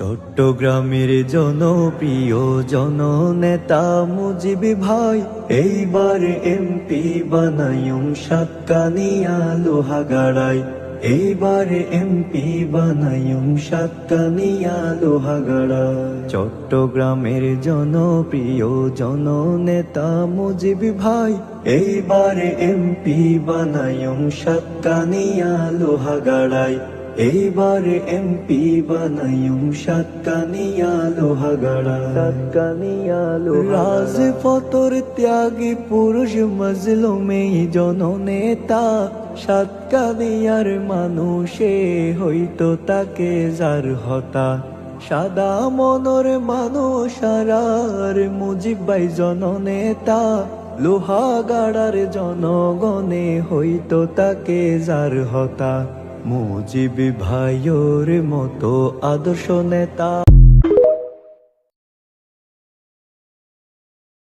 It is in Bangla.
চট্টগ্রামের জনপ্রিয় জননেতা মুজিব ভাই এইবার এমপি বানায়ুম সাতকানিয়া লোহাগাড়ায়। এইবার এমপি বানায়ুম সাতকানিয়া লোহাগাড়ায়। চট্টগ্রামের জনপ্রিয় জননেতা মুজিব ভাই এইবার এমপি বানায়ুম সাতকানিয়া লোহাগাড়ায়। এইবার এমপি বানায়ুম সাতকানিয়া লোহাগাড়ায়। সাতকানিয়া লোহাগাড়ায়। রাজপথর ত্যাগী পুরুষ মজলুমে জননেতা সাতকানিয়ার মানুষে হইতো তাকে যার হতা। সাদা মনের মানুষ আর মুজিব ভাই জননেতা লোহাগাড়ার জনগণে হইতো তাকে যার হতা। মুজিব ভাইয়ের মতো আদর্শ নেতা